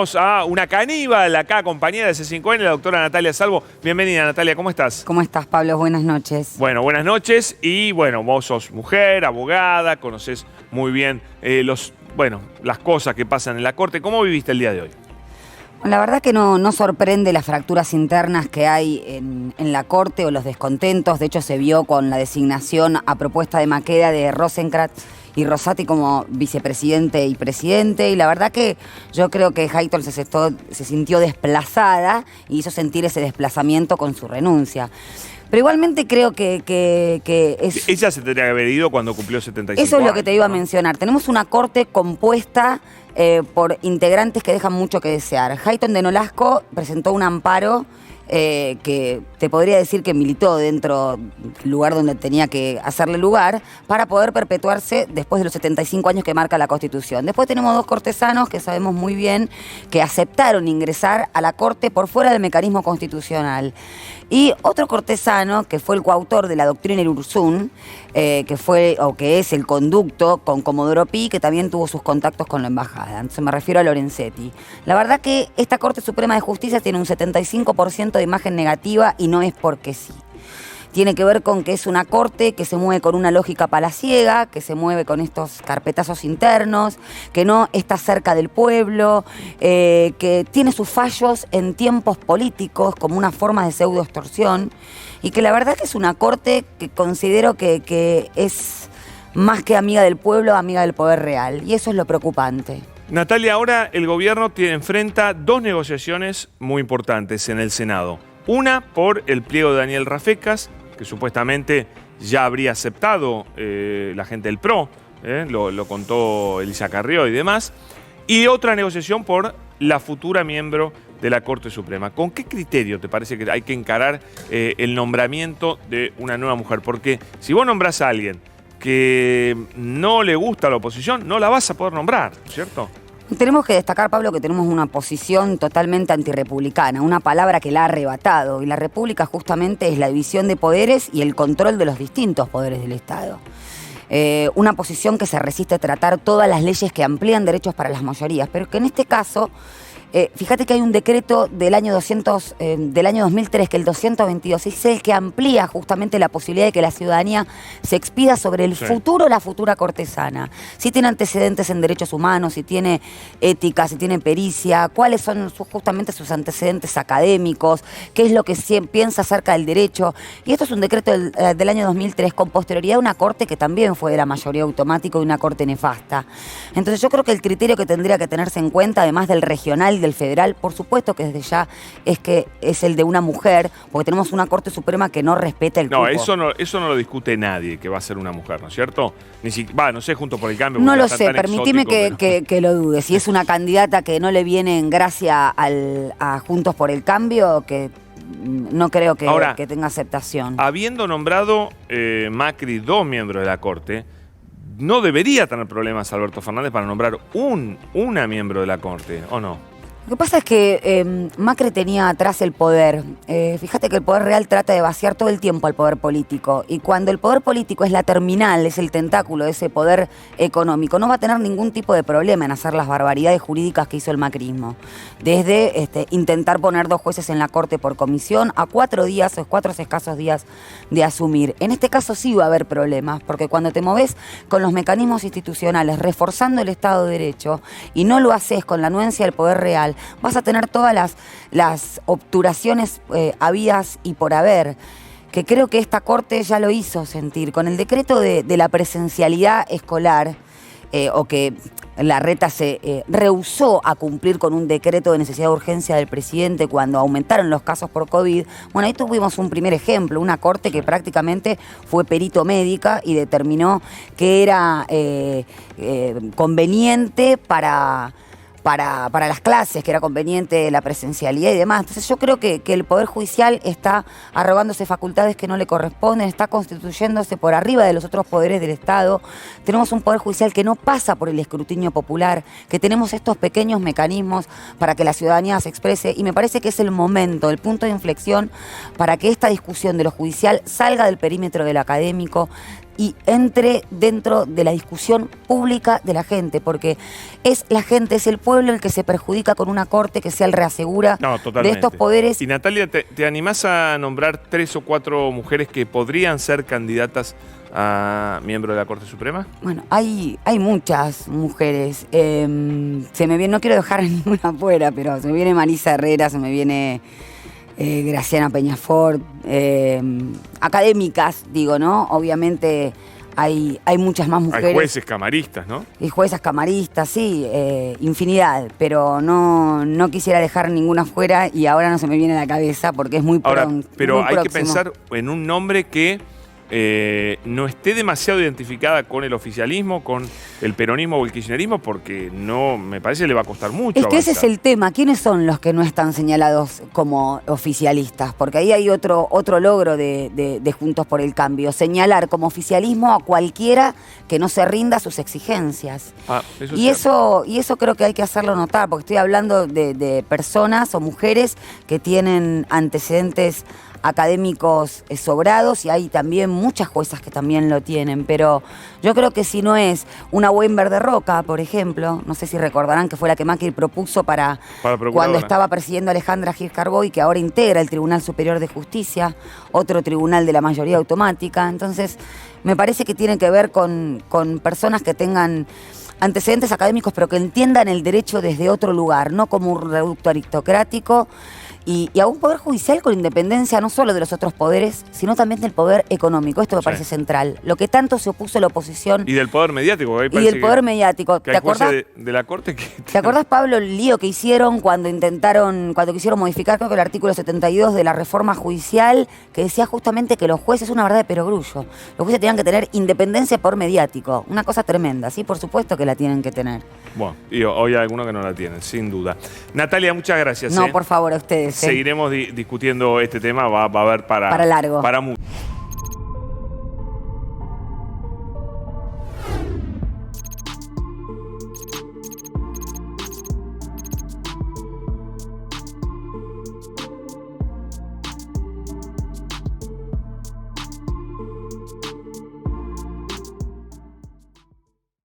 A una caníbal acá, compañera de C5N, la doctora Natalia Salvo. Bienvenida, Natalia, ¿cómo estás? ¿Cómo estás, Pablo? Buenas noches. Bueno, buenas noches. Y bueno, vos sos mujer, abogada, conocés muy bien las cosas que pasan en la corte. ¿Cómo viviste el día de hoy? La verdad que no sorprende las fracturas internas que hay en la Corte o los descontentos. De hecho, se vio con la designación a propuesta de Maqueda de Rosenkrantz y Rosati como vicepresidente y presidente. Y la verdad que yo creo que Hayton se sintió desplazada y hizo sentir ese desplazamiento con su renuncia. Pero igualmente creo que es... Ella se tendría que haber ido cuando cumplió 75 años. Eso es lo que te iba a mencionar. Tenemos una corte compuesta por integrantes que dejan mucho que desear. Hayton de Nolasco presentó un amparo que te podría decir que militó dentro del lugar donde tenía que hacerle lugar para poder perpetuarse después de los 75 años que marca la Constitución. Después tenemos dos cortesanos que sabemos muy bien que aceptaron ingresar a la Corte por fuera del mecanismo constitucional. Y otro cortesano, que fue el coautor de la doctrina Irurzun, que es el conducto con Comodoro Pi, que también tuvo sus contactos con la embajada. Entonces me refiero a Lorenzetti. La verdad que esta Corte Suprema de Justicia tiene un 75% de imagen negativa y no es porque sí. Tiene que ver con que es una corte que se mueve con una lógica palaciega, que se mueve con estos carpetazos internos, que no está cerca del pueblo, que tiene sus fallos en tiempos políticos como una forma de pseudo-extorsión, y que la verdad que es una corte que considero que es más que amiga del pueblo, amiga del poder real, y eso es lo preocupante. Natalia, ahora el gobierno enfrenta dos negociaciones muy importantes en el Senado. Una por el pliego de Daniel Rafecas, que supuestamente ya habría aceptado la gente del PRO, lo contó Elisa Carrió y demás. Y otra negociación por la futura miembro de la Corte Suprema. ¿Con qué criterio te parece que hay que encarar el nombramiento de una nueva mujer? Porque si vos nombrás a alguien que no le gusta a la oposición, no la vas a poder nombrar, ¿cierto? Tenemos que destacar, Pablo, que tenemos una posición totalmente antirrepublicana, una palabra que la ha arrebatado. Y la república justamente es la división de poderes y el control de los distintos poderes del Estado. Una posición que se resiste a tratar todas las leyes que amplían derechos para las mayorías, pero que en este caso... fíjate que hay un decreto del año 2003, que el 222, es el que amplía justamente la posibilidad de que la ciudadanía se expida sobre el futuro, la futura cortesana. Si tiene antecedentes en derechos humanos, si tiene ética, si tiene pericia, cuáles son justamente sus antecedentes académicos, qué es lo que piensa acerca del derecho. Y esto es un decreto del año 2003 con posterioridad a una corte que también fue de la mayoría automática y una corte nefasta. Entonces yo creo que el criterio que tendría que tenerse en cuenta, además del regional, del federal, por supuesto que desde ya es el de una mujer, porque tenemos una Corte Suprema que no respeta el cupo. Eso no lo discute nadie, que va a ser una mujer, ¿no es cierto? No sé, Juntos por el Cambio. No lo sé, permitime que lo dude. Si es una candidata que no le viene en gracia a Juntos por el Cambio, que no creo que tenga aceptación. Habiendo nombrado Macri dos miembros de la Corte, no debería tener problemas Alberto Fernández para nombrar una miembro de la Corte, ¿o no? Lo que pasa es que Macri tenía atrás el poder. Fíjate que el poder real trata de vaciar todo el tiempo al poder político. Y cuando el poder político es la terminal, es el tentáculo de ese poder económico, no va a tener ningún tipo de problema en hacer las barbaridades jurídicas que hizo el macrismo. Desde intentar poner dos jueces en la Corte por comisión a 4 escasos días de asumir. En este caso sí va a haber problemas, porque cuando te moves con los mecanismos institucionales, reforzando el Estado de Derecho, y no lo haces con la anuencia del poder real, vas a tener todas las obturaciones habidas y por haber, que creo que esta Corte ya lo hizo sentir. Con el decreto de la presencialidad escolar, o que Larreta se rehusó a cumplir con un decreto de necesidad de urgencia del presidente cuando aumentaron los casos por COVID. Bueno, ahí tuvimos un primer ejemplo, una Corte que prácticamente fue perito médica y determinó que era conveniente para las clases, que era conveniente la presencialidad y demás. Entonces yo creo que el Poder Judicial está arrogándose facultades que no le corresponden, está constituyéndose por arriba de los otros poderes del Estado. Tenemos un Poder Judicial que no pasa por el escrutinio popular, que tenemos estos pequeños mecanismos para que la ciudadanía se exprese, y me parece que es el momento, el punto de inflexión para que esta discusión de lo judicial salga del perímetro del académico, y entre dentro de la discusión pública de la gente, porque es la gente, es el pueblo el que se perjudica con una corte que sea el reasegura de estos poderes. Y Natalia, ¿te animás a nombrar 3 o 4 mujeres que podrían ser candidatas a miembro de la Corte Suprema? Bueno, hay muchas mujeres. Se me viene, no quiero dejar a ninguna fuera, pero se me viene Marisa Herrera, se me viene Graciana Peñafort, académicas, digo, ¿no? Obviamente hay muchas más mujeres. Hay jueces camaristas, ¿no? Y juezas camaristas, sí, infinidad, pero no quisiera dejar ninguna fuera y ahora no se me viene a la cabeza porque es muy pronto. Pero muy hay próximo. que pensar en un nombre que no esté demasiado identificada con el oficialismo, con el peronismo o el kirchnerismo, porque no, me parece que le va a costar mucho Es que avanzar. ese es el tema. ¿Quiénes son los que no están señalados como oficialistas? Porque ahí hay otro logro de Juntos por el Cambio. Señalar como oficialismo a cualquiera que no se rinda a sus exigencias. Y eso creo que hay que hacerlo notar, porque estoy hablando de personas o mujeres que tienen antecedentes académicos sobrados y hay también muchas juezas que también lo tienen, pero yo creo que si no es una Weinberg de Roca, por ejemplo, no sé si recordarán que fue la que Macri propuso para cuando estaba persiguiendo a Alejandra Gil Carbó, que ahora integra el Tribunal Superior de Justicia, otro tribunal de la mayoría automática. Entonces me parece que tiene que ver con personas que tengan antecedentes académicos pero que entiendan el derecho desde otro lugar, no como un reducto aristocrático. Y a un poder judicial con independencia no solo de los otros poderes, sino también del poder económico. Esto me parece central. Lo que tanto se opuso la oposición. Y del poder mediático. Y del poder mediático. ¿Te acordás de la Corte que... ¿Te acordás, Pablo, el lío que hicieron cuando quisieron modificar, creo que el artículo 72 de la reforma judicial, que decía justamente que los jueces, una verdad de perogrullo, los jueces tenían que tener independencia por mediático? Una cosa tremenda, sí, por supuesto que la tienen que tener. Bueno, y hoy hay algunos que no la tienen, sin duda. Natalia, muchas gracias. No, por favor, a ustedes. Seguiremos discutiendo este tema, va a haber para largo. Para mucho.